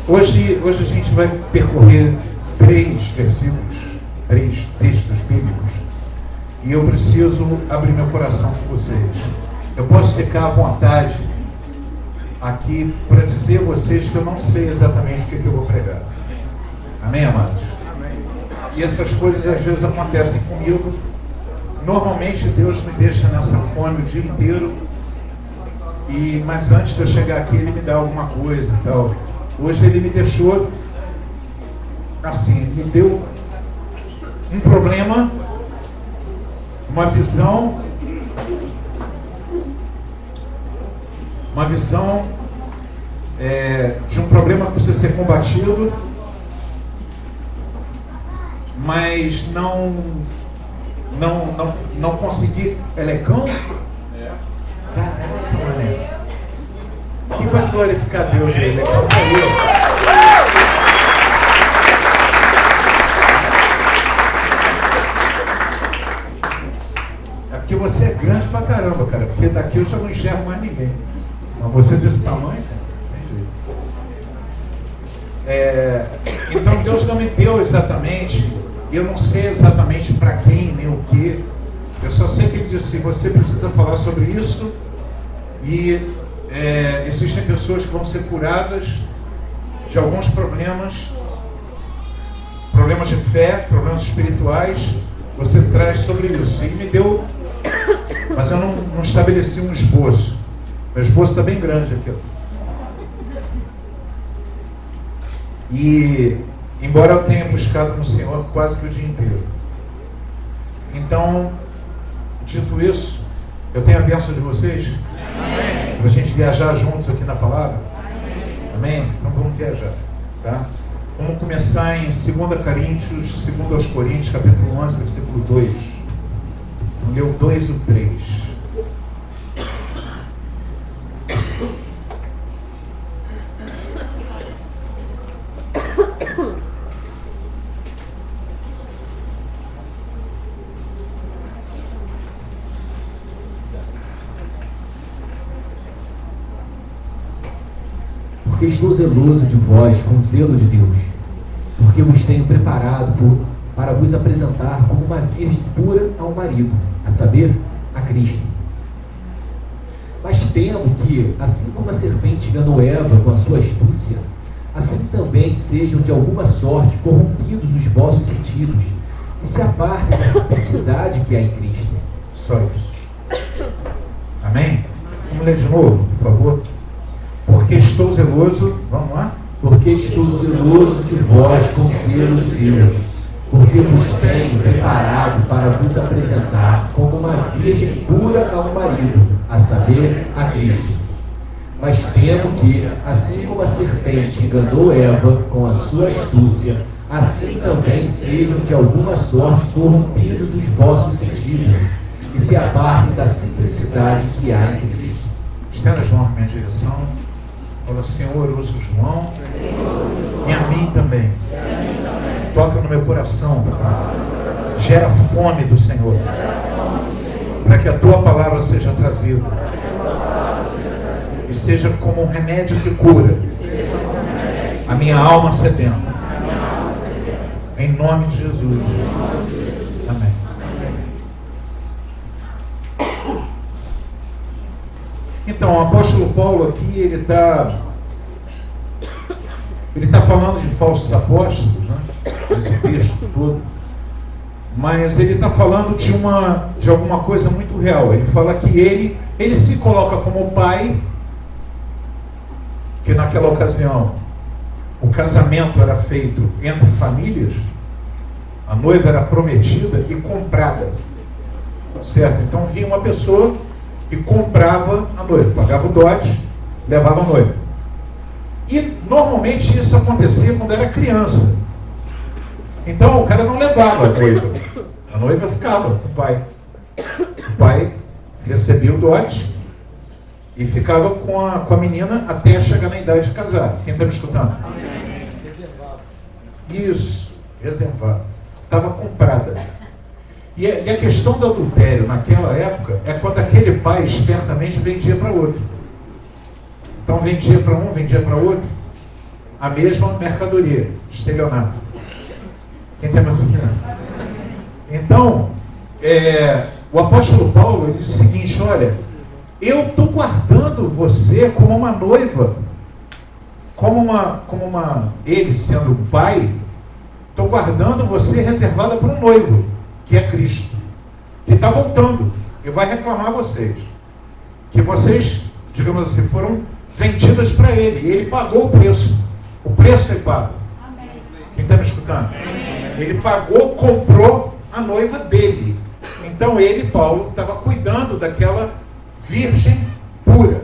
Hoje a gente vai percorrer 3 versículos, 3 textos bíblicos, e eu preciso abrir meu coração com vocês. Eu posso ficar à vontade aqui para dizer a vocês que eu não sei exatamente o que eu vou pregar. Amém, amados? Amém. E essas coisas às vezes acontecem comigo. Normalmente Deus me deixa nessa fome o dia inteiro, mas antes de eu chegar aqui Ele me dá alguma coisa e tal. Hoje Ele me deixou assim, me deu um problema, uma visão de um problema que precisa ser combatido, mas não consegui. Ele é cão? Caraca, mané. Quem pode glorificar a Deus aí? Ele é cão aí. É porque você é grande pra caramba, cara. Porque daqui eu já não enxergo mais ninguém. Mas você desse tamanho, cara, não tem jeito. Então Deus não me deu exatamente. Eu não sei exatamente para quem, nem o que. Eu só sei que Ele disse: você precisa falar sobre isso. E existem pessoas que vão ser curadas de alguns problemas de fé, problemas espirituais. Você traz sobre isso. E me deu, mas eu não estabeleci um esboço. Meu esboço está bem grande aqui, ó. E embora eu tenha buscado no Senhor quase que o dia inteiro. Então, dito isso, eu tenho a bênção de vocês. Para a gente viajar juntos aqui na palavra. Amém? Então vamos viajar, tá? Vamos começar em 2 Coríntios, capítulo 11, versículo 2. Vamos ler o 2 e o 3. Porque estou zeloso de vós com o zelo de Deus, porque vos tenho preparado para vos apresentar como uma virgem pura ao marido, a saber, a Cristo. Mas temo que, assim como a serpente enganou Eva com a sua astúcia, assim também sejam de alguma sorte corrompidos os vossos sentidos, e se apartem da simplicidade que há em Cristo. Só isso. Amém? Vamos ler de novo, por favor. Porque estou zeloso, vamos lá? Porque estou zeloso de vós com zelo de Deus, porque vos tenho preparado para vos apresentar como uma virgem pura ao marido, a saber, a Cristo. Mas temo que, assim como a serpente enganou Eva com a sua astúcia, assim também sejam de alguma sorte corrompidos os vossos sentidos, e se apartem da simplicidade que há em Cristo. Estenda as mãos na minha direção. Fala: Senhor, usa o João e a mim também. Toca no meu coração, gera fome do Senhor, para que a tua palavra seja trazida e seja como um remédio que cura a minha alma sedenta, em nome de Jesus. Amém. Então, o apóstolo Paulo aqui, ele está falando de falsos apóstolos, né? Esse texto todo. Mas ele está falando de alguma coisa muito real. Ele fala que ele se coloca como pai, que naquela ocasião o casamento era feito entre famílias, a noiva era prometida e comprada, certo? Então vinha uma pessoa e comprava a noiva, pagava o dote, levava a noiva. E normalmente isso acontecia quando era criança. Então o cara não levava a noiva ficava com o pai. O pai recebia o dote e ficava com a menina até chegar na idade de casar. Quem está me escutando? Isso, reservado. Estava comprada. E a questão do adultério naquela época é quando aquele pai espertamente vendia para outro. Então vendia para um, vendia para outro. a mesma mercadoria, estelionato. Quem está me ouvindo? Então, o apóstolo Paulo, ele diz o seguinte: olha, eu estou guardando você como uma noiva, ele sendo um pai, estou guardando você reservada para um noivo, que é Cristo, que está voltando e vai reclamar vocês, que vocês, digamos assim, foram vendidas para ele, e ele pagou o preço foi pago. Amém. Quem está me escutando? Amém. Ele pagou, comprou a noiva dele. Então ele, Paulo, estava cuidando daquela virgem pura.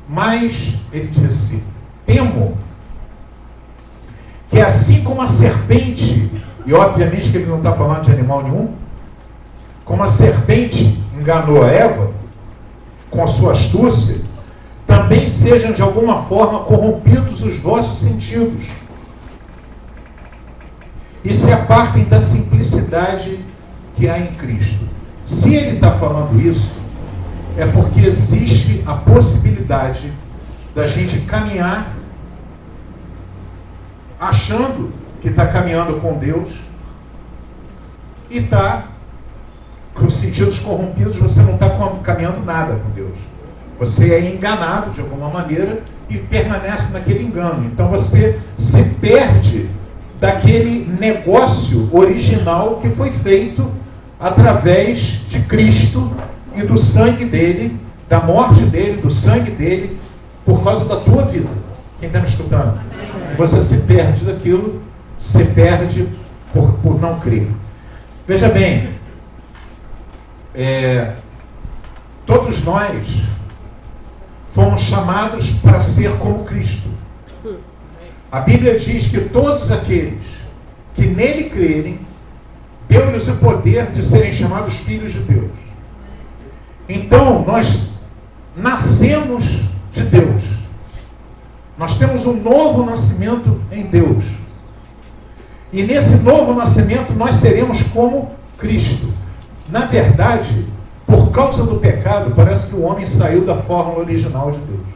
Mas ele disse: temo que assim como a serpente, e obviamente que ele não está falando de animal nenhum, como a serpente enganou a Eva com a sua astúcia, também sejam de alguma forma corrompidos os vossos sentidos e se apartem da simplicidade que há em Cristo. Se ele está falando isso, é porque existe a possibilidade da gente caminhar achando que está caminhando com Deus e está com os sentidos corrompidos. Você não está caminhando nada com Deus. Você é enganado de alguma maneira e permanece naquele engano. Então você se perde daquele negócio original que foi feito através de Cristo e do sangue dele, da morte dele, do sangue dele, por causa da tua vida. Quem está me escutando? Você se perde daquilo, se perde por não crer. Veja bem, todos nós fomos chamados para ser como Cristo. A Bíblia diz que todos aqueles que nele crerem, deu-lhes o poder de serem chamados filhos de Deus. Então, nós nascemos de Deus. Nós temos um novo nascimento em Deus. E nesse novo nascimento, nós seremos como Cristo. Na verdade, por causa do pecado, parece que o homem saiu da forma original de Deus.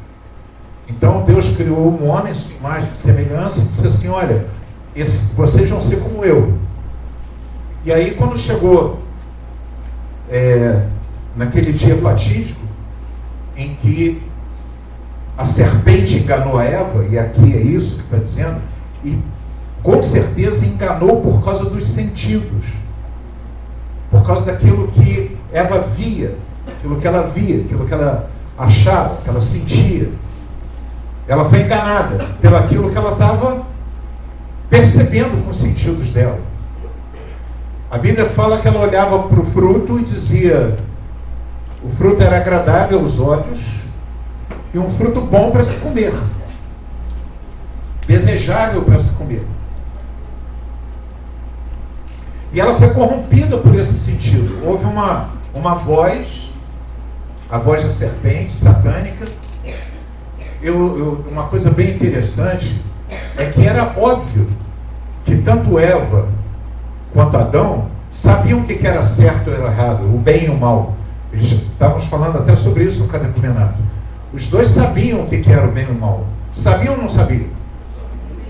Então Deus criou um homem à sua imagem e semelhança e disse assim: olha, vocês vão ser como eu. E aí quando chegou naquele dia fatídico, em que a serpente enganou a Eva, e aqui é isso que está dizendo, e com certeza enganou por causa dos sentidos, por causa daquilo que Eva via, aquilo que ela achava, que ela sentia. Ela foi enganada pelaquilo que ela estava percebendo com os sentidos dela. A Bíblia fala que ela olhava para o fruto e dizia: o fruto era agradável aos olhos e um fruto bom para se comer, desejável para se comer. E ela foi corrompida por esse sentido. Houve uma voz, a voz da serpente satânica. Uma coisa bem interessante é que era óbvio que tanto Eva quanto Adão sabiam o que era certo ou errado, o bem e o mal. Eles estávamos falando até sobre isso no catecumenato. Os dois sabiam o que era o bem e o mal. Sabiam ou não sabiam?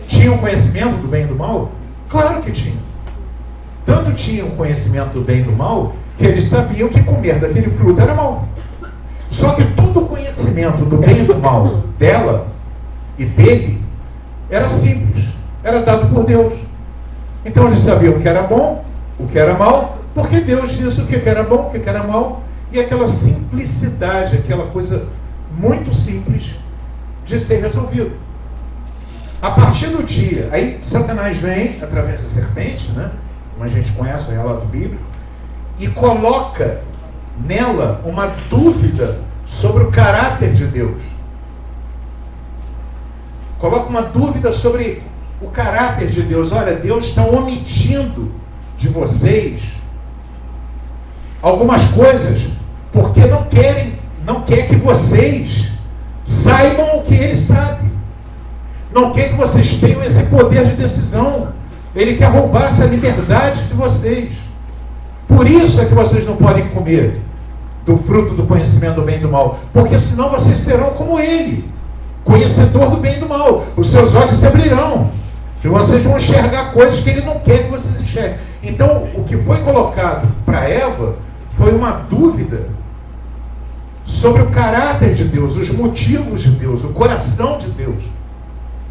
Tinham conhecimento do bem e do mal? Claro que tinham. Tanto tinham conhecimento do bem e do mal, que eles sabiam que comer daquele fruto era mal. Só que todo o conhecimento do bem e do mal dela e dele era simples, era dado por Deus. Então eles sabiam o que era bom, o que era mal, porque Deus disse o que era bom, o que era mal, e aquela simplicidade, aquela coisa muito simples de ser resolvido. A partir do dia, aí Satanás vem através da serpente, né? Como a gente conhece o relato bíblico, e coloca nela uma dúvida sobre o caráter de Deus. Coloca uma dúvida sobre o caráter de Deus. Olha, Deus está omitindo de vocês algumas coisas porque não quer que vocês saibam o que Ele sabe. Não quer que vocês tenham esse poder de decisão. Ele quer roubar essa liberdade de vocês. Por isso é que vocês não podem comer do fruto do conhecimento do bem e do mal, porque senão vocês serão como Ele. conhecedor do bem e do mal. Os seus olhos se abrirão e vocês vão enxergar coisas que ele não quer que vocês enxerguem. Então, o que foi colocado para Eva foi uma dúvida sobre o caráter de Deus, os motivos de Deus, o coração de Deus.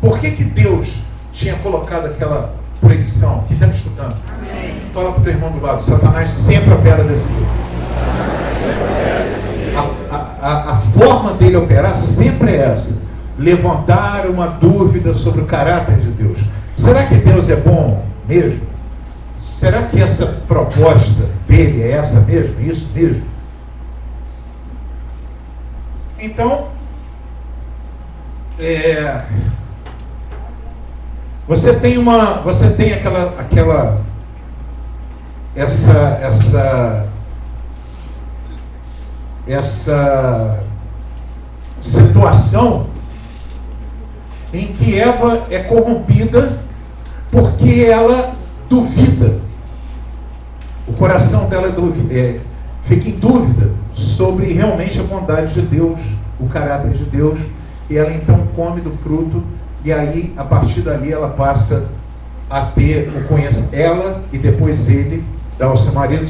Por que Deus tinha colocado aquela proibição? Quem está me escutando? Amém. Fala para o teu irmão do lado. Satanás sempre opera desse jeito. A forma dele operar sempre é essa: levantar uma dúvida sobre o caráter de Deus. Será que Deus é bom mesmo? Será que essa proposta dele é essa mesmo? Isso mesmo? Então, você tem essa situação em que Eva é corrompida porque ela duvida. O coração dela fica em dúvida sobre realmente a bondade de Deus, o caráter de Deus, e ela então come do fruto, e aí a partir dali ela passa a ter o conhecimento, ela e depois ele dá ao seu marido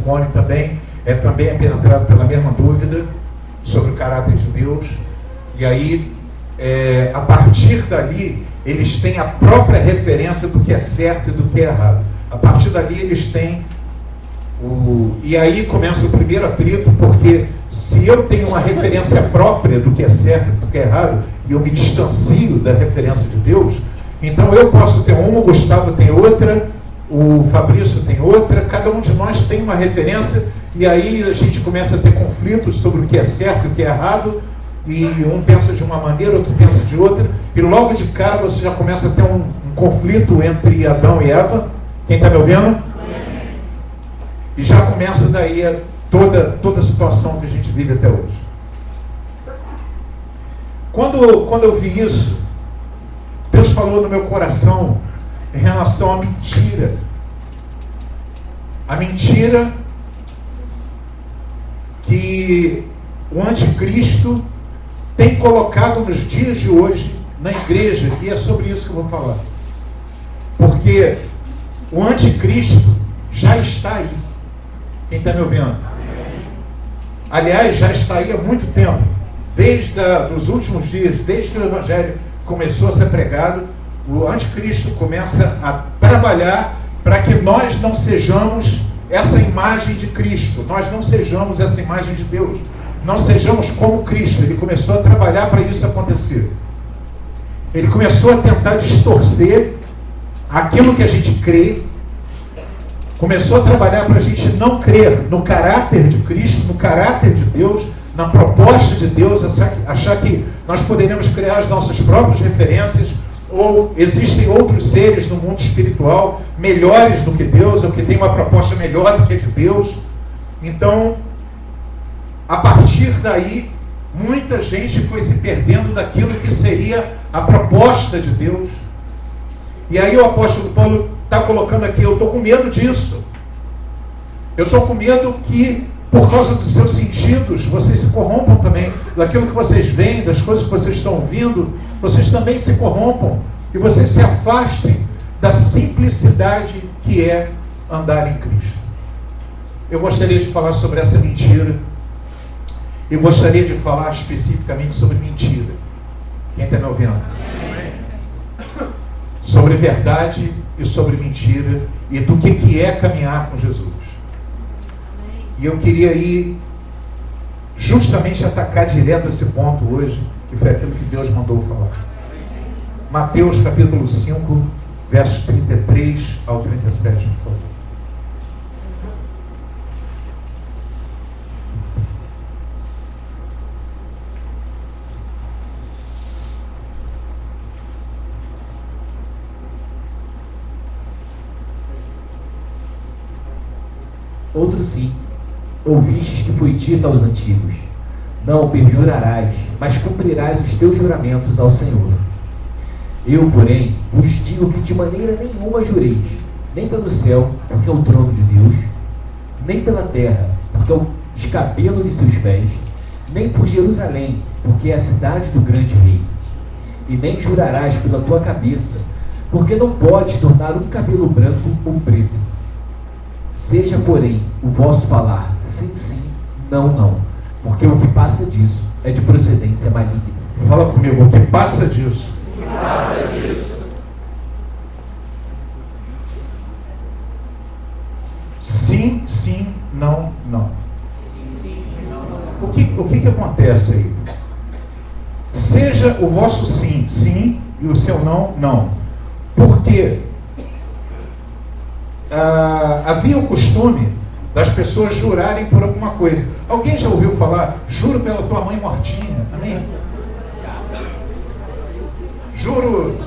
come também é penetrado pela mesma dúvida sobre o caráter de Deus, e aí a partir dali eles têm a própria referência do que é certo e do que é errado. A partir dali eles têm e aí começa o primeiro atrito, porque se eu tenho uma referência própria do que é certo e do que é errado, e eu me distancio da referência de Deus, então eu posso ter uma, o Gustavo tem outra, o Fabrício tem outra, cada um de nós tem uma referência, e aí a gente começa a ter conflitos sobre o que é certo e o que é errado, e um pensa de uma maneira, outro pensa de outra, e logo de cara você já começa a ter um conflito entre Adão e Eva. Quem está me ouvindo? E já começa daí toda a situação que a gente vive até hoje. Quando eu vi isso, Deus falou no meu coração em relação à mentira. A mentira que o anticristo tem colocado nos dias de hoje na igreja, e é sobre isso que eu vou falar. Porque o anticristo já está aí. Quem está me ouvindo? Aliás, já está aí há muito tempo. Desde os últimos dias, desde que o Evangelho começou a ser pregado, o anticristo começa a trabalhar para que nós não sejamos essa imagem de Cristo, nós não sejamos essa imagem de Deus, não sejamos como Cristo. Ele começou a trabalhar para isso acontecer. Ele começou a tentar distorcer aquilo que a gente crê, começou a trabalhar para a gente não crer no caráter de Cristo, no caráter de Deus, na proposta de Deus, achar que nós poderíamos criar as nossas próprias referências, ou existem outros seres no mundo espiritual melhores do que Deus, ou que têm uma proposta melhor do que a de Deus. Então, a partir daí, muita gente foi se perdendo daquilo que seria a proposta de Deus. E aí o apóstolo Paulo está colocando aqui: eu estou com medo disso. Eu estou com medo que, por causa dos seus sentidos, vocês se corrompam também. Daquilo que vocês veem, das coisas que vocês estão ouvindo, vocês também se corrompam. E vocês se afastem da simplicidade que é andar em Cristo. Eu gostaria de falar sobre essa mentira. Eu gostaria de falar especificamente sobre mentira. Quem está me ouvindo? Sobre verdade e sobre mentira, e do que é caminhar com Jesus. E eu queria ir justamente atacar direto esse ponto hoje, que foi aquilo que Deus mandou falar. Mateus capítulo 5, versos 33 ao 37, por favor. Outro sim, ouvistes que foi dito aos antigos: não perjurarás, mas cumprirás os teus juramentos ao Senhor. Eu, porém, vos digo que de maneira nenhuma jureis, nem pelo céu, porque é o trono de Deus, nem pela terra, porque é o escabelo de seus pés, nem por Jerusalém, porque é a cidade do grande rei. e nem jurarás pela tua cabeça, porque não podes tornar um cabelo branco ou preto. Seja, porém, o vosso falar sim, sim, não, não, porque o que passa disso é de procedência maligna. Fala comigo, o que passa disso? O que passa disso? Sim, sim, não, não. Sim, não, O não. que acontece aí? Seja o vosso sim, sim, e o seu não, não. Porque havia o costume das pessoas jurarem por alguma coisa. Alguém já ouviu falar, juro pela tua mãe mortinha? Amém? Juro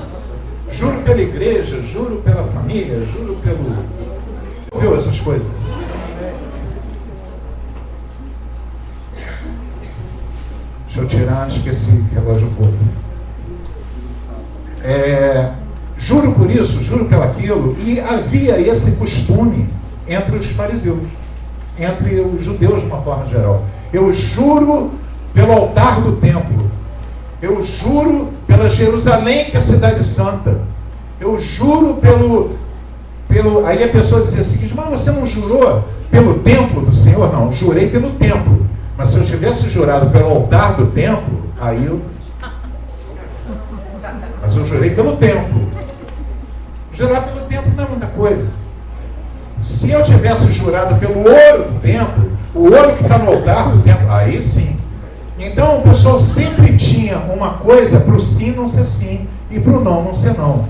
pela igreja, juro pela família, juro pelo... Ouviu essas coisas? Deixa eu tirar antes que esse relógio voe. Juro por isso, juro pelaquilo. E havia esse costume entre os fariseus, entre os judeus de uma forma geral. Eu juro pelo altar do templo. Eu juro pela Jerusalém, que é a cidade santa. Eu juro pelo... Aí a pessoa dizia o seguinte, mas você não jurou pelo templo do Senhor? Não, jurei pelo templo. Mas se eu tivesse jurado pelo altar do templo, aí eu... Mas eu jurei pelo templo. Jurar pelo templo não é muita coisa. Se eu tivesse jurado pelo ouro do templo, o ouro que está no altar do templo, aí sim. Então o pessoal sempre tinha uma coisa para o sim não ser sim e para o não ser não.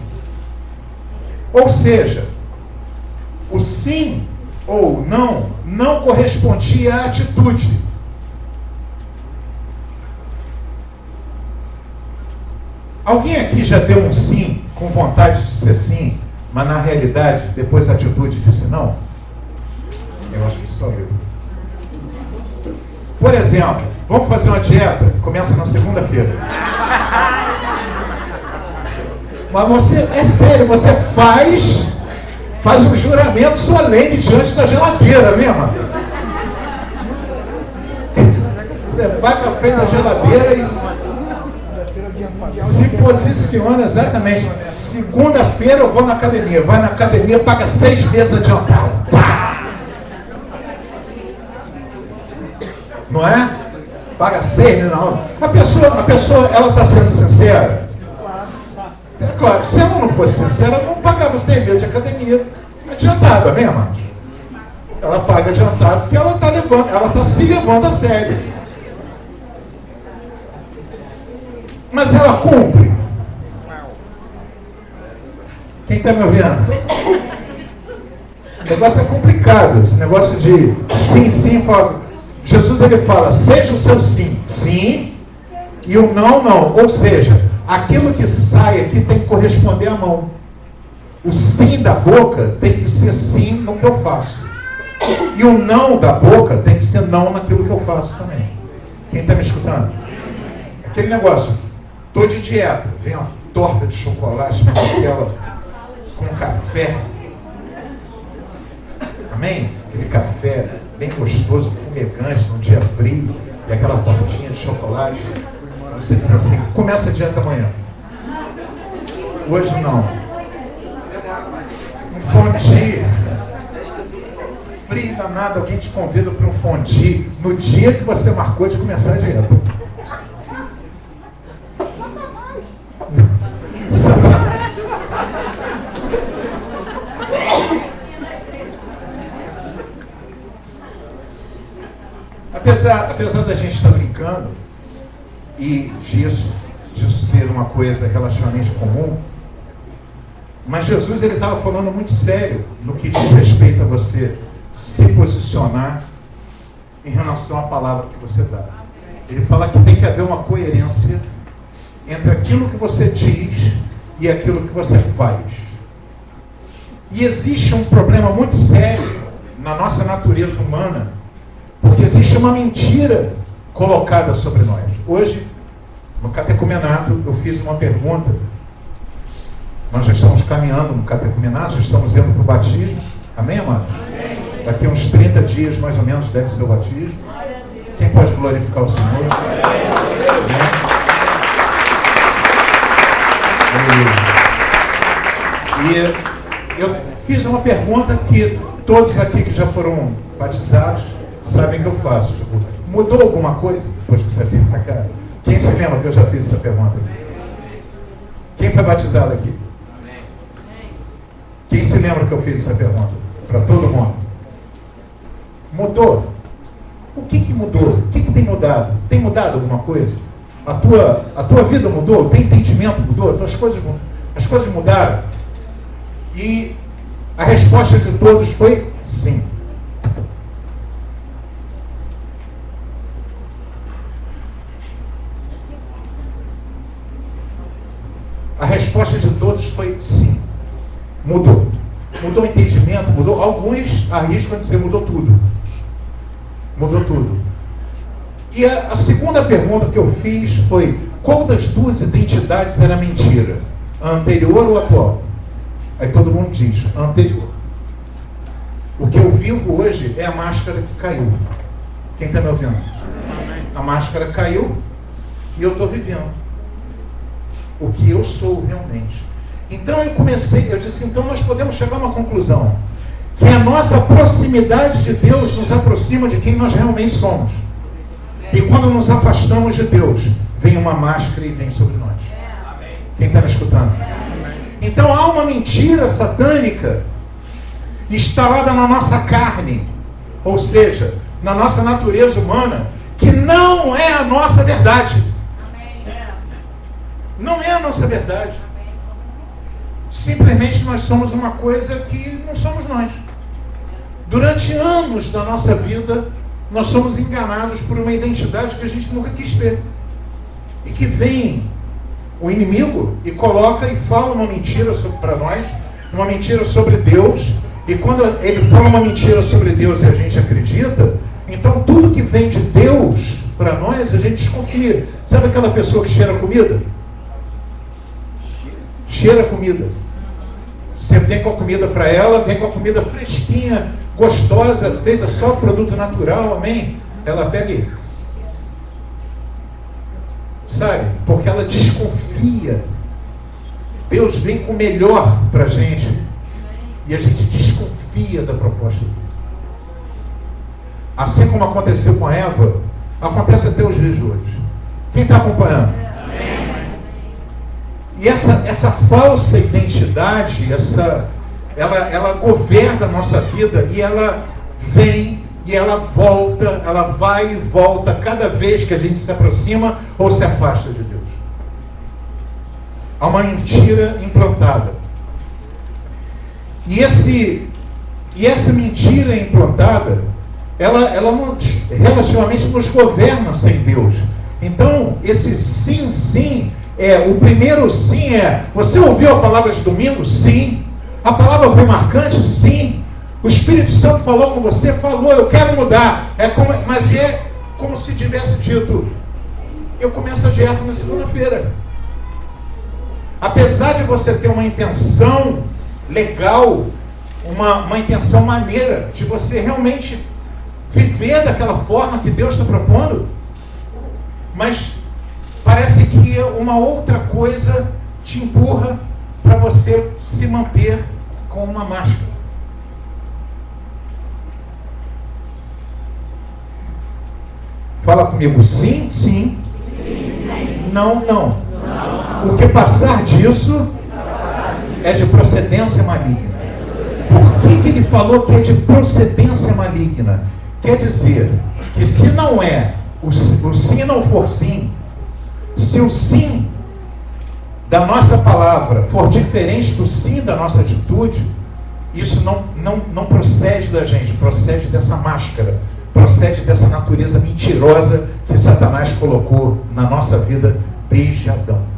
Ou seja, o sim ou não correspondia à atitude. Alguém aqui já deu um sim com vontade de ser sim, mas na realidade, depois a atitude disse não? Eu acho que só eu. Por exemplo, vamos fazer uma dieta, começa na segunda-feira. Mas você, é sério, você faz um juramento solene diante da geladeira mesmo. Você vai para frente da geladeira e se posiciona exatamente. Segunda-feira eu vou na academia. Vai na academia, paga 6 meses adiantado. Pá! Não é? Paga 6 meses não. A pessoa, ela está sendo sincera? É claro, se ela não fosse sincera, ela não pagava 6 meses de academia adiantada, né, irmãos? Ela paga adiantado porque ela está se levando a sério. Mas ela cumpre. Quem está me ouvindo? O negócio é complicado. Esse negócio de sim, sim. Fala. Jesus ele fala, seja o seu sim, sim, e o não, não. Ou seja, aquilo que sai aqui tem que corresponder à mão. O sim da boca tem que ser sim no que eu faço. E o não da boca tem que ser não naquilo que eu faço também. Quem está me escutando? Aquele negócio. Estou de dieta, vem uma torta de chocolate, aquela com café. Amém? Aquele café bem gostoso, fumegante, num dia frio, e aquela tortinha de chocolate. Você diz assim, começa a dieta amanhã. Hoje não. Um fondue. Frio danado, alguém te convida para um fondue no dia que você marcou de começar a dieta. Apesar da gente estar brincando e disso ser uma coisa relativamente comum, mas Jesus ele estava falando muito sério no que diz respeito a você se posicionar em relação à palavra que você dá. Ele fala que tem que haver uma coerência entre aquilo que você diz e aquilo que você faz. E existe um problema muito sério na nossa natureza humana, porque existe uma mentira colocada sobre nós. Hoje, no catecumenato, eu fiz uma pergunta. Nós já estamos caminhando no catecumenato, já estamos indo para o batismo. Amém, amados? Amém. Daqui a uns 30 dias, mais ou menos, deve ser o batismo. Quem pode glorificar o Senhor? Amém. E eu fiz uma pergunta que todos aqui que já foram batizados sabem que eu faço. Tipo, mudou alguma coisa depois que você veio para cá? Quem se lembra que eu já fiz essa pergunta aqui? Quem foi batizado aqui? Quem se lembra que eu fiz essa pergunta? Para todo mundo. Mudou? O que mudou? O que tem mudado? Tem mudado alguma coisa? A tua vida mudou? O teu entendimento mudou? As coisas mudaram? E a resposta de todos foi sim. A resposta de todos foi sim. Mudou. Mudou o entendimento, mudou. Alguns arriscam dizer mudou tudo. Mudou tudo. E a segunda pergunta que eu fiz foi: qual das duas identidades era mentira? A anterior ou a atual? Aí todo mundo diz, a anterior. O que eu vivo hoje é a máscara que caiu. Quem está me ouvindo? A máscara caiu e eu estou vivendo o que eu sou realmente. Então eu disse, então nós podemos chegar a uma conclusão, que a nossa proximidade de Deus nos aproxima de quem nós realmente somos. E quando nos afastamos de Deus, vem uma máscara e vem sobre nós. Quem está me escutando? Então há uma mentira satânica instalada na nossa carne, ou seja, na nossa natureza humana, que não é a nossa verdade. Não é a nossa verdade. Simplesmente nós somos uma coisa que não somos nós. Durante anos da nossa vida, nós somos enganados por uma identidade que a gente nunca quis ter. E que vem o inimigo e coloca e fala uma mentira para nós, uma mentira sobre Deus. E quando ele fala uma mentira sobre Deus e a gente acredita, então tudo que vem de Deus para nós, a gente desconfia. Sabe aquela pessoa que cheira comida? Cheira comida. Você vem com a comida para ela, vem com a comida fresquinha, gostosa, feita só produto natural, amém? Ela pega e... sabe? Porque ela desconfia. Deus vem com o melhor para a gente e a gente desconfia da proposta dele. Assim como aconteceu com a Eva, acontece até os dias de hoje. Quem está acompanhando? E essa falsa identidade, ela governa a nossa vida e ela vem e ela volta, ela vai e volta cada vez que a gente se aproxima ou se afasta de Deus. Há uma mentira implantada. E essa mentira implantada, ela relativamente nos governa sem Deus. Então, esse sim, o primeiro sim é: você ouviu a palavra de domingo? Sim. A palavra foi marcante? Sim. O Espírito Santo falou com você? Falou. Eu quero mudar. Mas é como se tivesse dito: eu começo a dieta na segunda-feira. Apesar de você ter uma intenção legal, uma intenção maneira de você realmente viver daquela forma que Deus está propondo, mas parece que uma outra coisa te empurra para você se manter com uma máscara. Fala comigo: sim, sim. Não, não. O que passar disso é de procedência maligna. Por que ele falou que é de procedência maligna? Quer dizer que se não é, o sim não for sim, se o sim da nossa palavra for diferente do sim da nossa atitude, isso não procede da gente, procede dessa máscara, procede dessa natureza mentirosa que Satanás colocou na nossa vida desde Adão.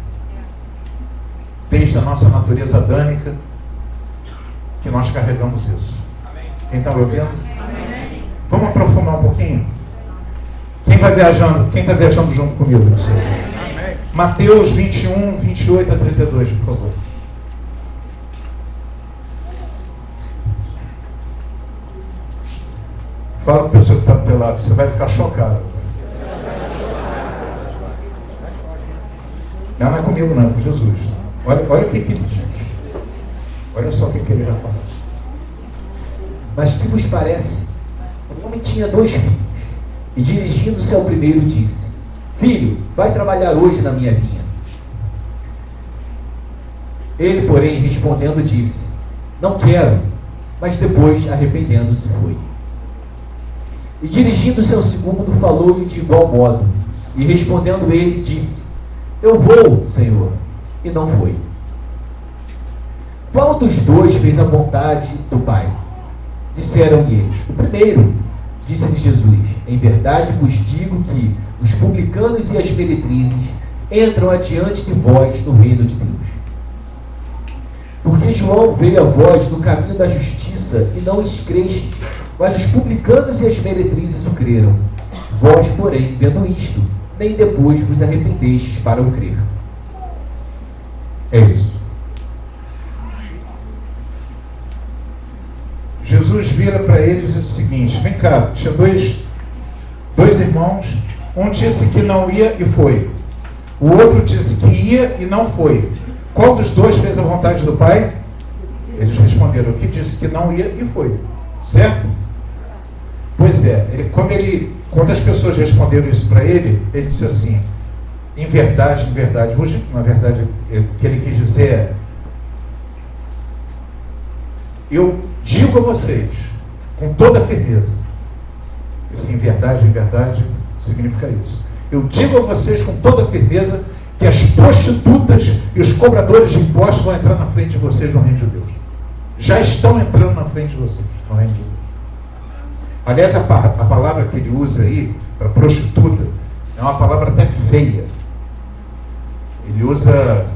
Desde a nossa natureza adâmica, que nós carregamos isso. Quem está me ouvindo? Vamos aprofundar um pouquinho? Quem está viajando junto comigo? Não sei. Mateus 21, 28 a 32, por favor. Fala para a pessoa que está do teu lado, você vai ficar chocado. Não é comigo não, é com Jesus. Olha o que ele diz. Olha só o que ele vai falar. Mas que vos parece? Um homem tinha 2 filhos, e dirigindo-se ao primeiro disse: Filho, vai trabalhar hoje na minha vinha. Ele, porém, respondendo, disse: Não quero. Mas depois, arrependendo-se, foi. E dirigindo-se ao segundo, falou-lhe de igual modo. E respondendo ele, disse: Eu vou, Senhor. E não foi. Qual dos 2 fez a vontade do Pai? Disseram-lhe eles: O primeiro. Disse-lhe Jesus: Em verdade vos digo que os publicanos e as meretrizes entram adiante de vós no reino de Deus. Porque João veio a vós no caminho da justiça e não os crestes, mas os publicanos e as meretrizes o creram. Vós, porém, vendo isto, nem depois vos arrependestes para o crer. É isso. Jesus vira para eles e diz o seguinte: vem cá, tinha dois irmãos, um disse que não ia e foi, o outro disse que ia e não foi. Qual dos 2 fez a vontade do Pai? Eles responderam: o que disse que não ia e foi, certo? Pois é, quando as pessoas responderam isso para ele, ele disse assim: em verdade, na verdade, o que ele quis dizer é: eu digo a vocês, com toda firmeza, esse em verdade significa isso. Eu digo a vocês com toda firmeza que as prostitutas e os cobradores de impostos vão entrar na frente de vocês no reino de Deus. Já estão entrando na frente de vocês no reino de Deus. Aliás, a palavra que ele usa aí, para prostituta, é uma palavra até feia. Ele usa...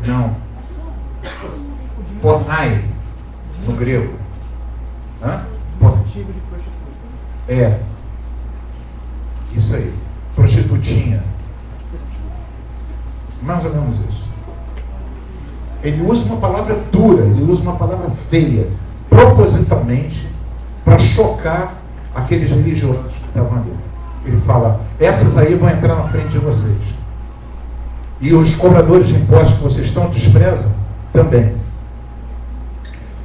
Não. Pornai, no grego. É. Isso aí. Prostitutinha. Mais ou menos isso. Ele usa uma palavra dura, ele usa uma palavra feia, propositalmente, para chocar aqueles religiosos que estavam ali. Ele fala: essas aí vão entrar na frente de vocês. E os cobradores de impostos que vocês estão desprezam também.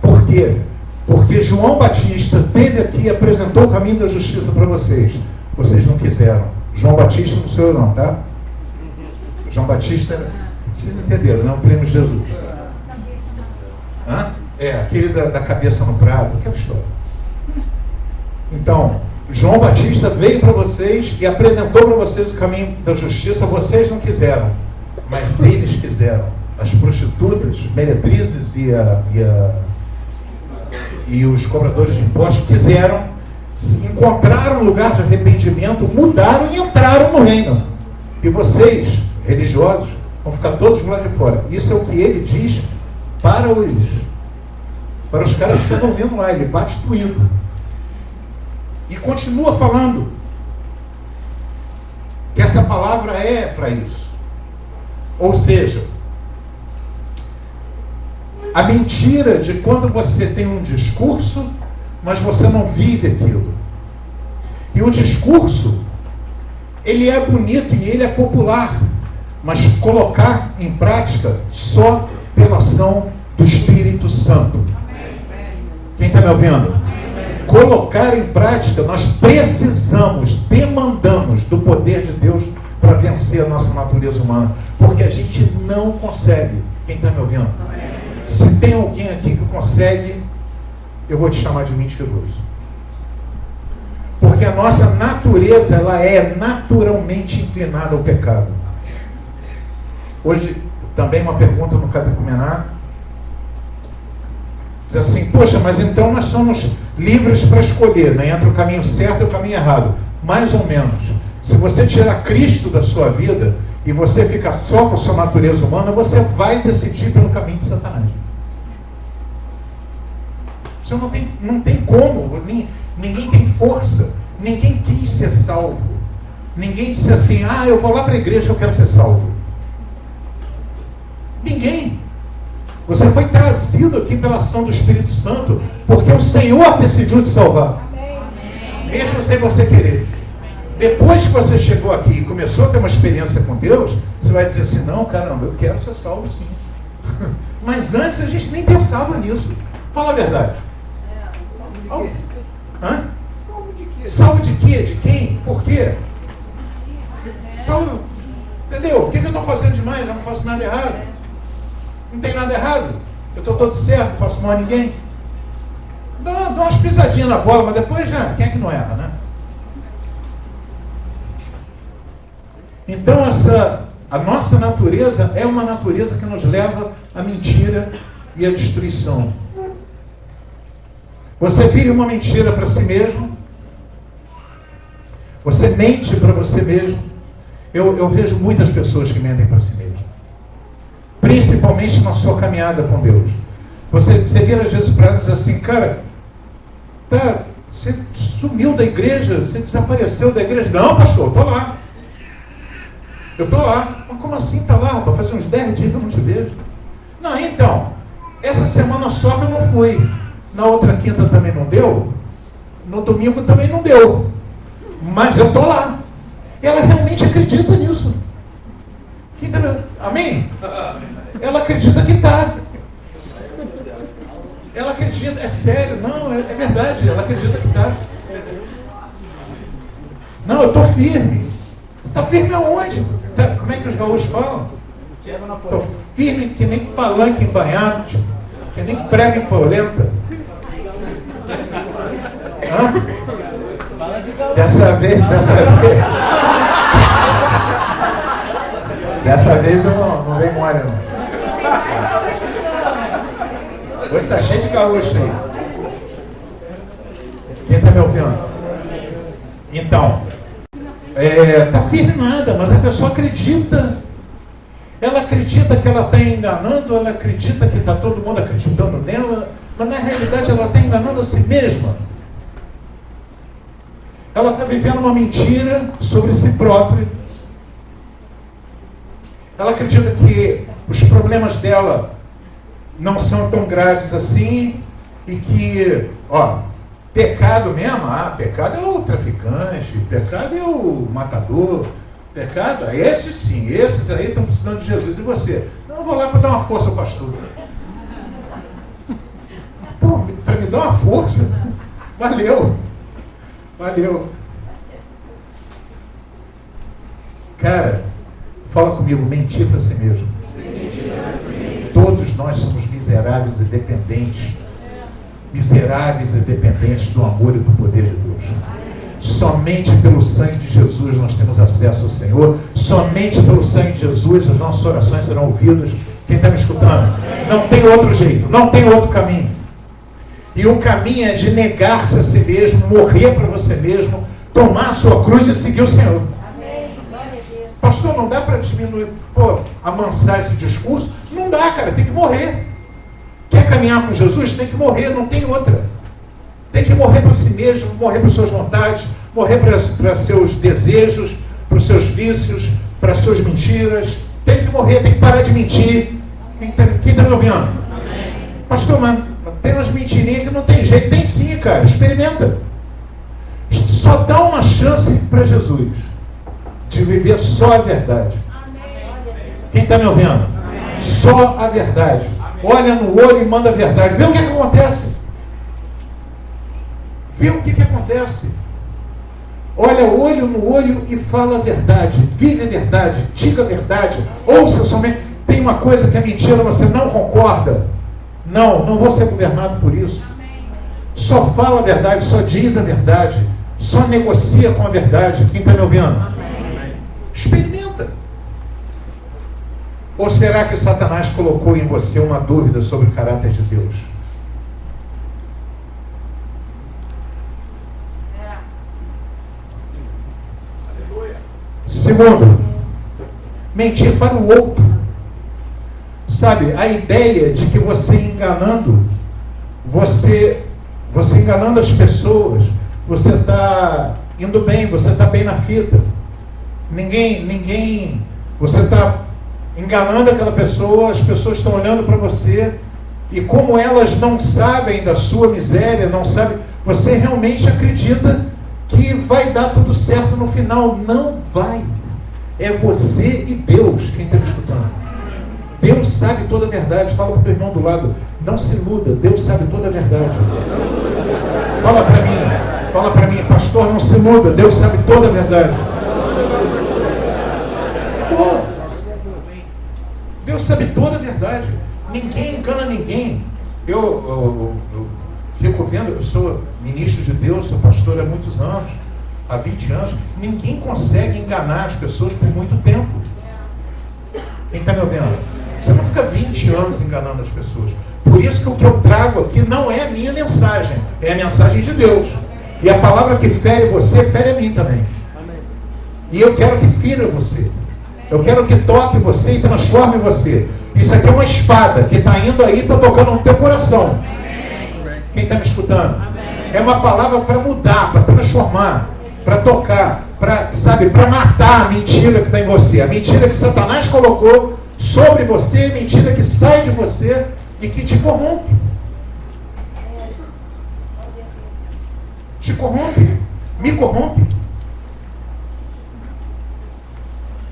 Por quê? Porque João Batista esteve aqui e apresentou o caminho da justiça para vocês. Vocês não quiseram. João Batista não sou eu não, tá? João Batista, vocês entenderam, não? O primo de Jesus. Aquele da cabeça no prato, aquela história. Então, João Batista veio para vocês e apresentou para vocês o caminho da justiça. Vocês não quiseram, mas eles quiseram. As prostitutas, meretrizes e os cobradores de impostos quiseram, encontraram um lugar de arrependimento, mudaram e entraram no reino. E vocês, religiosos, vão ficar todos lá de fora. Isso é o que ele diz para os caras que estão vendo lá. Ele bate doído. E continua falando que essa palavra é para isso. Ou seja, a mentira de quando você tem um discurso, mas você não vive aquilo. E o discurso, ele é bonito e ele é popular, mas colocar em prática só pela ação do Espírito Santo. Quem está me ouvindo? Colocar em prática, nós precisamos, demandamos do poder de Deus para vencer a nossa natureza humana, porque a gente não consegue. Quem está me ouvindo? Se tem alguém aqui que consegue, eu vou te chamar de mentiroso. Porque a nossa natureza, ela é naturalmente inclinada ao pecado. Hoje, também uma pergunta no catecumenato. Diz assim: poxa, mas então nós somos livres para escolher, né, entre o caminho certo e o caminho errado. Mais ou menos. Se você tirar Cristo da sua vida e você ficar só com a sua natureza humana, você vai decidir pelo caminho de Satanás. Você não tem como, ninguém tem força, ninguém quis ser salvo. Ninguém disse assim: eu vou lá para a igreja que eu quero ser salvo. Ninguém. Você foi trazido aqui pela ação do Espírito Santo, porque o Senhor decidiu te salvar. Mesmo sem você querer. Depois que você chegou aqui e começou a ter uma experiência com Deus, você vai dizer assim, não, caramba, eu quero ser salvo sim. Mas antes a gente nem pensava nisso. Fala a verdade. Hã? Salvo de quê? Salvo de quê? De quem? Por quê? Salvo, entendeu? O que eu estou fazendo demais? Eu não faço nada errado. Não tem nada errado. Eu estou todo certo, não faço mal a ninguém. Dá umas pisadinhas na bola, mas depois já, quem é que não erra, né? Então a nossa natureza é uma natureza que nos leva à mentira e à destruição. Você vive uma mentira para si mesmo. Você mente para você mesmo. Eu vejo muitas pessoas que mentem para si mesmo. Principalmente na sua caminhada com Deus. Você vira às vezes para ela e diz assim, cara, você sumiu da igreja, você desapareceu da igreja. Não, pastor, eu estou lá. Eu estou lá. Mas como assim está lá, rapaz? Faz uns 10 dias que eu não te vejo. Não, então, essa semana só que eu não fui. Na outra quinta também não deu. No domingo também não deu. Mas eu estou lá. Ela realmente acredita nisso. Amém? Ela acredita que está. Ela acredita, é sério, não, é verdade, ela acredita que está. Não, eu estou firme. Você está firme aonde? Como é que os gaúchos falam? Estou firme que nem palanque embanhado, que nem prego em polenta. Hã? Dessa vez eu não dei mole, não. Hoje está cheio de gaúcho aí. Quem está me ouvindo? Então, está firme nada, mas a pessoa acredita. Ela acredita que ela está enganando, ela acredita que está todo mundo acreditando nela, mas na realidade ela está enganando a si mesma. Ela está vivendo uma mentira sobre si própria. Ela acredita que os problemas dela não são tão graves assim e que, pecado mesmo, pecado é o traficante, pecado é o matador, pecado, esses sim, esses aí estão precisando de Jesus. E você? Não, eu vou lá para dar uma força ao pastor. Pô, para me dar uma força? Valeu. Cara, fala comigo, mentir para si mesmo. Todos nós somos miseráveis e dependentes. Miseráveis e dependentes do amor e do poder de Deus. Somente pelo sangue de Jesus nós temos acesso ao Senhor. Somente pelo sangue de Jesus as nossas orações serão ouvidas. Quem está me escutando? Não tem outro jeito, não tem outro caminho. E o caminho é de negar-se a si mesmo, morrer para você mesmo, tomar a sua cruz e seguir o Senhor. Pastor, não dá para diminuir, amansar esse discurso? Não dá, cara, tem que morrer. Quer caminhar com Jesus? Tem que morrer, não tem outra. Tem que morrer para si mesmo, morrer para suas vontades, morrer para seus desejos, para os seus vícios, para as suas mentiras. Tem que morrer, tem que parar de mentir. Quem está me ouvindo? Amém. Pastor, mas tem umas mentirinhas que não tem jeito. Tem sim, cara, experimenta. Só dá uma chance para Jesus de viver só a verdade. Quem está me ouvindo? Amém. Só a verdade. Olha no olho e manda a verdade. Vê o que acontece. Vê o que acontece. Olha olho no olho e fala a verdade. Vive a verdade. Diga a verdade. Ouça somente. Tem uma coisa que é mentira, você não concorda. Não vou ser governado por isso. Só fala a verdade, só diz a verdade. Só negocia com a verdade. Quem está me ouvindo? Experimenta. Ou será que Satanás colocou em você uma dúvida sobre o caráter de Deus? Segundo, mentir para o outro. Sabe, a ideia de que você enganando as pessoas, você está indo bem, você está bem na fita. Você está enganando aquela pessoa, as pessoas estão olhando para você, e como elas não sabem da sua miséria, não sabem, você realmente acredita que vai dar tudo certo no final. Não vai. É você e Deus quem está me escutando. Deus sabe toda a verdade. Fala para o teu irmão do lado, não se iluda, Deus sabe toda a verdade. Fala para mim, pastor, não se iluda, Deus sabe toda a verdade. Pô, Deus sabe toda a verdade. Ninguém engana ninguém. Eu fico vendo, eu sou ministro de Deus, sou pastor há muitos anos, há 20 anos. Ninguém consegue enganar as pessoas por muito tempo. Quem está me ouvindo? Você não fica 20 anos enganando as pessoas. Por isso que o que eu trago aqui não é a minha mensagem, é a mensagem de Deus. E a palavra que fere você, fere a mim também. E eu quero que fira você. Eu quero que toque você e transforme você. Isso aqui é uma espada que está indo aí e está tocando no teu coração. Quem está me escutando? É uma palavra para mudar, para transformar, para tocar, para matar a mentira que está em você. A mentira que Satanás colocou sobre você, a mentira que sai de você e que te corrompe. Te corrompe, me corrompe.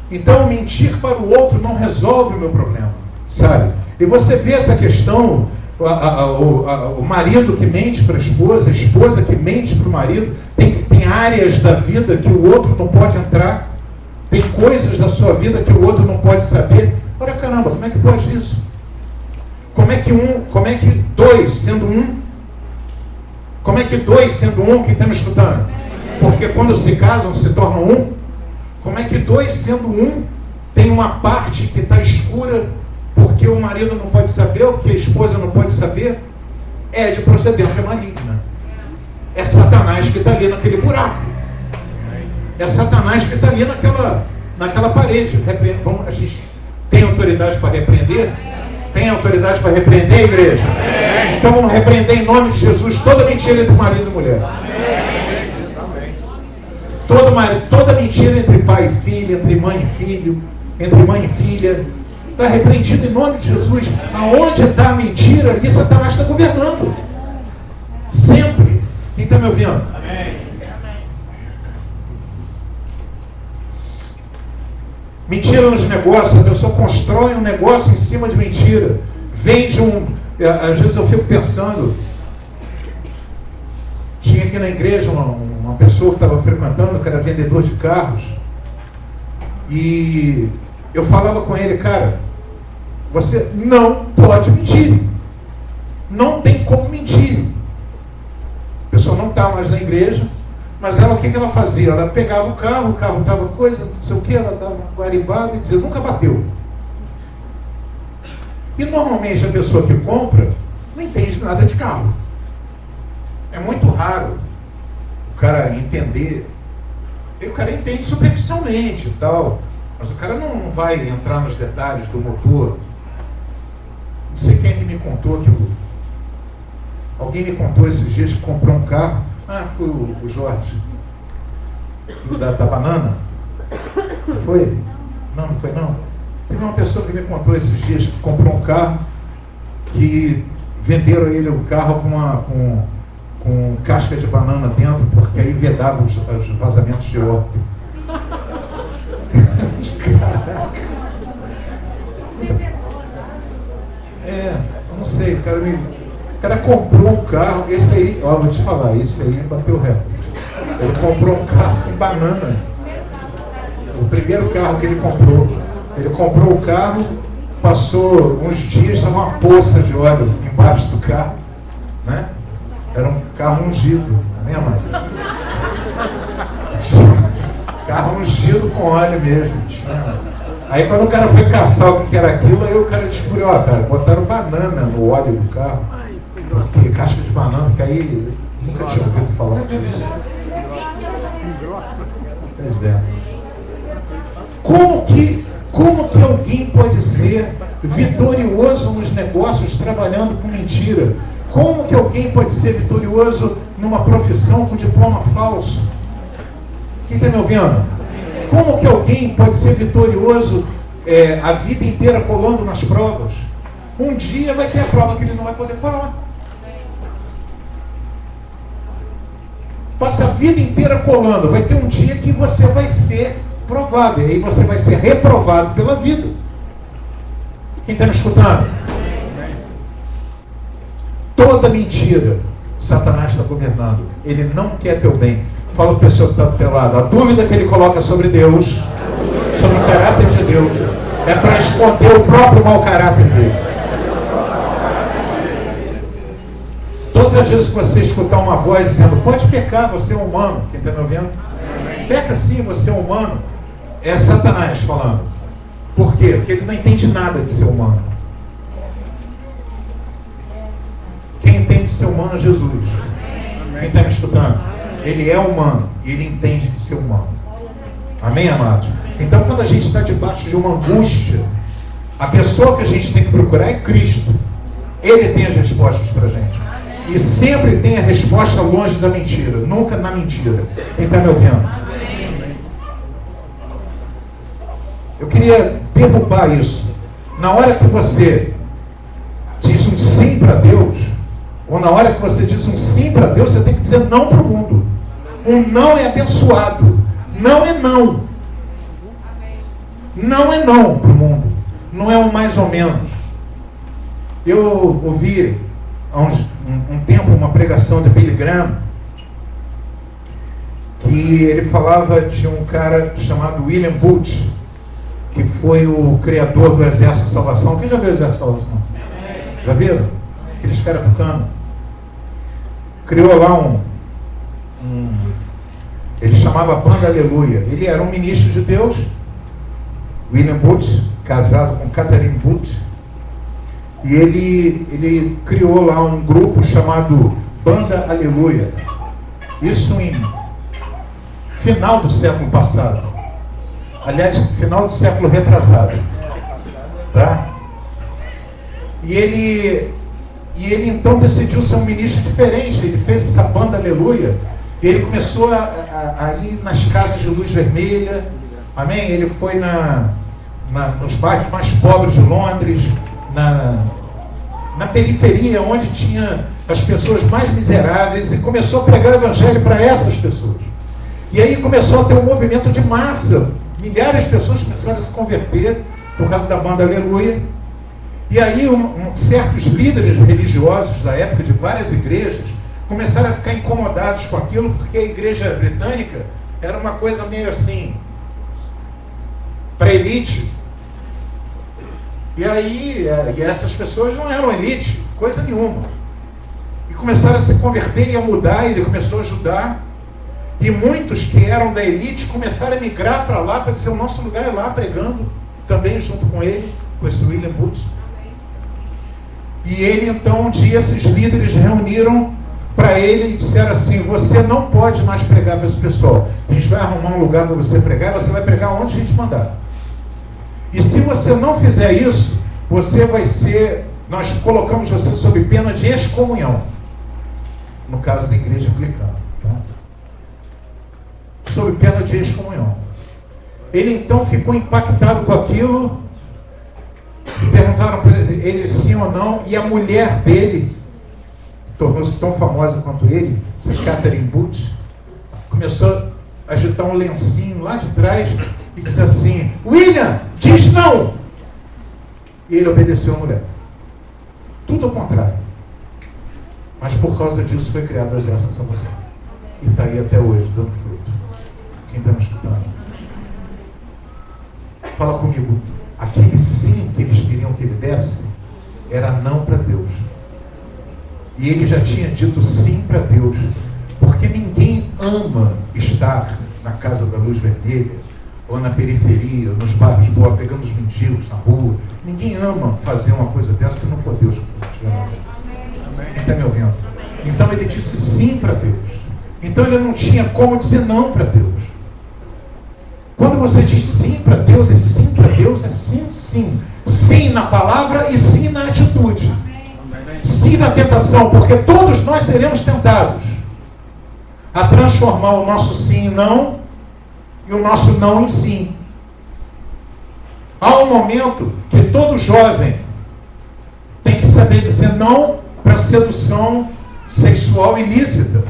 Então, mentir para o outro não resolve o meu problema, sabe? E você vê essa questão, o marido que mente para a esposa que mente para o marido, tem áreas da vida que o outro não pode entrar, tem coisas da sua vida que o outro não pode saber. Olha, caramba, como é que pode isso? Como é que dois sendo um? Como é que dois sendo um, quem está me escutando? Porque quando se casam, se tornam um. Como é que dois sendo um, tem uma parte que está escura, porque o marido não pode saber, ou porque a esposa não pode saber? É de procedência maligna. É Satanás que está ali naquele buraco. É Satanás que está ali naquela parede. A gente tem autoridade para repreender? Tem autoridade para repreender, igreja? Então vamos repreender em nome de Jesus toda mentira entre marido e mulher. Toda mentira entre pai e filho, entre mãe e filho, entre mãe e filha, está repreendido em nome de Jesus. Aonde está a mentira, ali Satanás está governando. Sempre. Quem está me ouvindo? Mentira nos negócios, a pessoa constrói um negócio em cima de mentira. Vende às vezes eu fico pensando, tinha aqui na igreja uma pessoa que estava frequentando, que era vendedor de carros, e eu falava com ele, cara, você não pode mentir. Não tem como mentir. A pessoa não está mais na igreja, mas ela, o que ela fazia? Ela pegava o carro dava coisa, não sei o que, ela dava um garimbado e dizia, nunca bateu. E normalmente a pessoa que compra não entende nada de carro. É muito raro o cara entender. E o cara entende superficialmente e tal, mas o cara não vai entrar nos detalhes do motor. Não sei quem é que me contou que alguém me contou esses dias que comprou um carro. Foi o Jorge da banana. Não foi? Não foi não. Teve uma pessoa que me contou esses dias que comprou um carro, que venderam a ele o carro com casca de banana dentro, porque aí vedava os vazamentos de óleo. Caraca. Não sei, o cara comprou um carro, esse aí, vou te falar, esse aí bateu o recorde. Ele comprou um carro com banana. O primeiro carro que ele comprou o carro, passou uns dias, estava uma poça de óleo embaixo do carro, né? Era um carro ungido, né, mãe? Carro ungido com óleo mesmo. Aí quando o cara foi caçar o que era aquilo, aí o cara descobriu, cara, botaram banana no óleo do carro, porque casca de banana, porque aí nunca tinha ouvido falar disso. Pois é. Como que alguém pode ser vitorioso nos negócios trabalhando com mentira? Como que alguém pode ser vitorioso numa profissão com diploma falso? Quem está me ouvindo? Como que alguém pode ser vitorioso a vida inteira colando nas provas? Um dia vai ter a prova que ele não vai poder colar. passa a vida inteira colando. Vai ter um dia que você vai ser provado. E aí você vai ser reprovado pela vida. Quem está me escutando? Toda mentira, Satanás está governando. Ele não quer teu bem. Fala para o pessoal que está do teu lado. A dúvida que ele coloca sobre Deus, sobre o caráter de Deus, é para esconder o próprio mau caráter dele. Todas as vezes que você escutar uma voz dizendo, pode pecar, você é humano. Quem está me ouvindo? Peca sim, você é humano. É Satanás falando. Por quê? Porque ele não entende nada de ser humano. Quem entende de ser humano é Jesus. Quem está me escutando? Ele é humano e ele entende de ser humano. Amém, amados? Então, quando a gente está debaixo de uma angústia, a pessoa que a gente tem que procurar é Cristo. Ele tem as respostas para a gente. E sempre tem a resposta longe da mentira, nunca na mentira. Quem está me ouvindo? Eu queria derrubar isso. Na hora que você diz um sim para Deus, ou na hora que você diz um sim para Deus, você tem que dizer não para o mundo. Um não é abençoado. Não é não. Não é não para o mundo. Não é um mais ou menos. Eu ouvi há um tempo uma pregação de Billy Graham, que ele falava de um cara chamado William Booth, que foi o criador do Exército de Salvação. Quem já viu o Exército de Salvação? Já viram? Aqueles caras tocando. Criou lá ele chamava Banda Aleluia. Ele era um ministro de Deus, William Booth, casado com Catherine Booth. E ele criou lá um grupo chamado Banda Aleluia. Isso em final do século passado. Aliás, final do século retrasado. Tá? E ele então decidiu ser um ministro diferente. Ele fez essa Banda Aleluia. E ele começou a ir nas casas de luz vermelha. Amém? Ele foi nos bairros mais pobres de Londres, na periferia, onde tinha as pessoas mais miseráveis, e começou a pregar o evangelho para essas pessoas. E aí começou a ter um movimento de massa. Milhares de pessoas começaram a se converter por causa da Banda Aleluia. E aí certos líderes religiosos da época de várias igrejas começaram a ficar incomodados com aquilo, porque a igreja britânica era uma coisa meio assim, para elite. E aí, essas pessoas não eram elite, coisa nenhuma. E começaram a se converter e a mudar, e ele começou a ajudar. E muitos que eram da elite começaram a migrar para lá, para dizer, o nosso lugar é lá, pregando, também junto com ele, com esse William Booth. E ele então, um dia, esses líderes reuniram para ele e disseram assim, você não pode mais pregar para esse pessoal. A gente vai arrumar um lugar para você pregar, e você vai pregar onde a gente mandar. E se você não fizer isso, você vai ser, nós colocamos você sob pena de excomunhão. No caso da igreja anglicana. Tá? Sob pena de excomunhão. Ele então ficou impactado com aquilo. Perguntaram para ele sim ou não. E a mulher dele, que tornou-se tão famosa quanto ele, essa Catherine Booth, começou a agitar um lencinho lá de trás e disse assim, William, diz não! E ele obedeceu a mulher. Tudo ao contrário. Mas por causa disso foi criado o Exército de Salvação. E está aí até hoje, dando fruto. Quem está me escutando? Fala comigo. Aquele sim que eles queriam que ele desse, era não para Deus. E ele já tinha dito sim para Deus. Porque ninguém ama estar na casa da luz vermelha, ou na periferia, ou nos bairros boa, pegando os mendigos na rua. Ninguém ama fazer uma coisa dessa se não for Deus que estiver na vida. Quem está me ouvindo? Então ele disse sim para Deus. Então ele não tinha como dizer não para Deus. Quando você diz sim para Deus, é sim para Deus, é sim, sim. Sim na palavra e sim na atitude. Sim na tentação, porque todos nós seremos tentados a transformar o nosso sim em não e o nosso não em sim. Há um momento que todo jovem tem que saber dizer não para sedução sexual ilícita.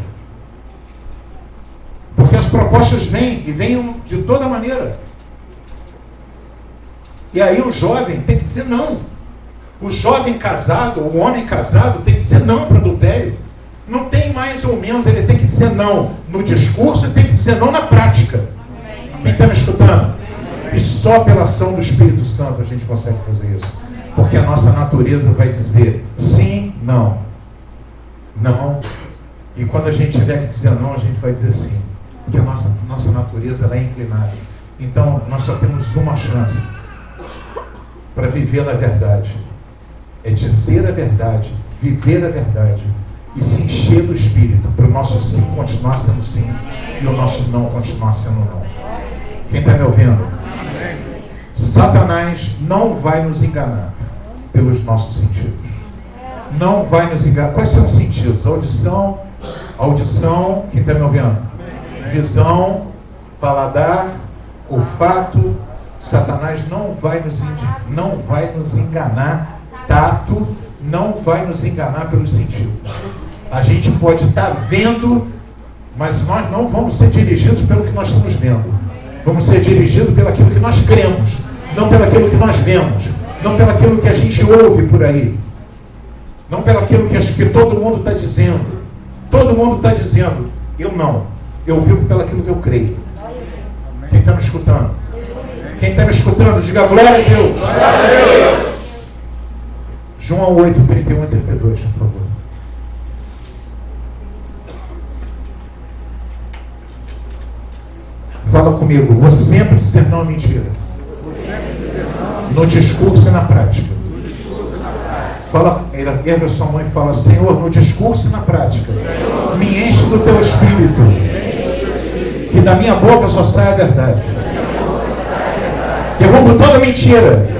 Porque as propostas vêm, e vêm de toda maneira. E aí o jovem tem que dizer não. O jovem casado, o homem casado, tem que dizer não para o adultério. Não tem mais ou menos, ele tem que dizer não no discurso e tem que dizer não na prática. Quem está me escutando? E só pela ação do Espírito Santo a gente consegue fazer isso. Porque a nossa natureza vai dizer sim, não. Não. E quando a gente tiver que dizer não, a gente vai dizer sim. Porque a nossa natureza ela é inclinada. Então, nós só temos uma chance para viver na verdade. É dizer a verdade, viver a verdade e se encher do Espírito para o nosso sim continuar sendo sim e o nosso não continuar sendo não. Quem está me ouvindo? Satanás não vai nos enganar pelos nossos sentidos. Não vai nos enganar. Quais são os sentidos? Audição, quem está me ouvindo? Visão, paladar, olfato. Satanás não vai nos enganar. Tato, não vai nos enganar pelos sentidos. A gente pode estar vendo, mas nós não vamos ser dirigidos pelo que nós estamos vendo. Vamos ser dirigidos pelo aquilo que nós cremos, não pelo aquilo que nós vemos, não pelo aquilo que a gente ouve por aí, não pelo aquilo que todo mundo está dizendo. Todo mundo está dizendo, eu não. Eu vivo pelo aquilo que eu creio. Quem está me escutando? Quem está me escutando, diga glória a Deus. Glória a Deus. João 8, 31 e 32, por favor. Fala comigo. Vou sempre dizer não à mentira. No discurso e na prática. Fala, erga sua mãe e fala: Senhor, no discurso e na prática, me enche do teu Espírito, que da minha boca só sai a verdade. Derrubo toda mentira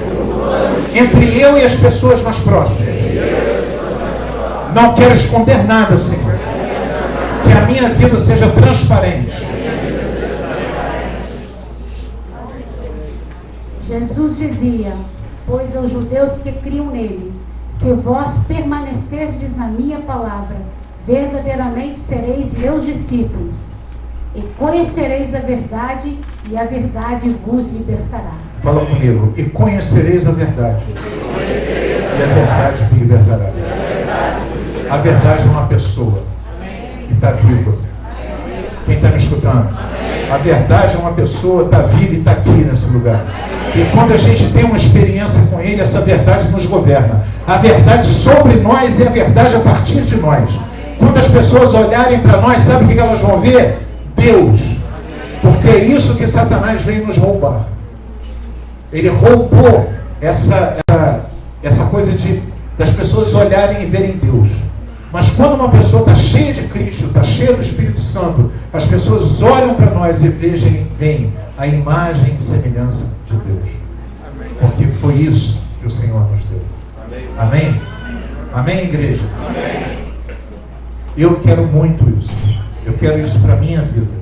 entre eu e as pessoas mais próximas. Não quero esconder nada, Senhor. Que a minha vida seja transparente. Jesus dizia: pois aos judeus que criam nele, se vós permanecerdes na minha palavra, verdadeiramente sereis meus discípulos, e conhecereis a verdade, e a verdade vos libertará. Fala comigo. E conhecereis a verdade, e a verdade vos libertará. A verdade é uma pessoa que está viva. Quem está me escutando? A verdade é uma pessoa, está viva e está aqui nesse lugar. E quando a gente tem uma experiência com Ele, essa verdade nos governa. A verdade sobre nós é a verdade a partir de nós. Quando as pessoas olharem para nós, sabe o que elas vão ver? Deus. Porque é isso que Satanás veio nos roubar. Ele roubou essa coisa das pessoas olharem e verem Deus. Mas quando uma pessoa está cheia de Cristo, está cheia do Espírito Santo, as pessoas olham para nós e veem a imagem e semelhança de Deus. Porque foi isso que o Senhor nos deu. Amém? Amém, igreja? Amém. Eu quero muito isso. Eu quero isso para a minha vida.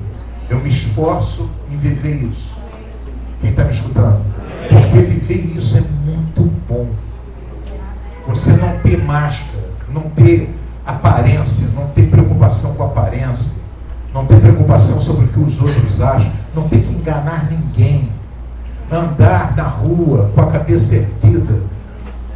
Eu me esforço em viver isso. Quem está me escutando? Porque viver isso é muito bom. Você não ter máscara, não ter aparência, não ter preocupação com a aparência, não ter preocupação sobre o que os outros acham, não ter que enganar ninguém, andar na rua com a cabeça erguida.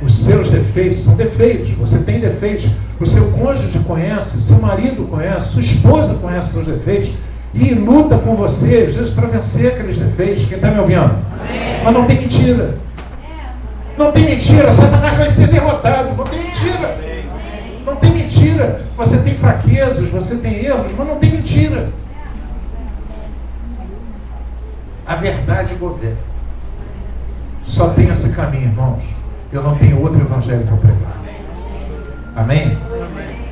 Os seus defeitos são defeitos, você tem defeitos, o seu cônjuge conhece, seu marido conhece, sua esposa conhece seus defeitos e luta com você, às vezes, para vencer aqueles defeitos. Quem está me ouvindo? Amém. Mas não tem mentira. Não tem mentira, Satanás vai ser derrotado, não tem mentira. Não tem mentira. Você tem fraquezas, você tem erros, mas não tem mentira. A verdade governa. Só tem esse caminho, irmãos. Eu não tenho outro evangelho para pregar. Amém?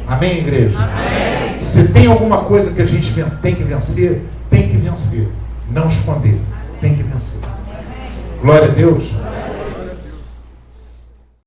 Amém, igreja? Amém. Se tem alguma coisa que a gente tem que vencer, tem que vencer. Não esconder. Tem que vencer. Glória a Deus.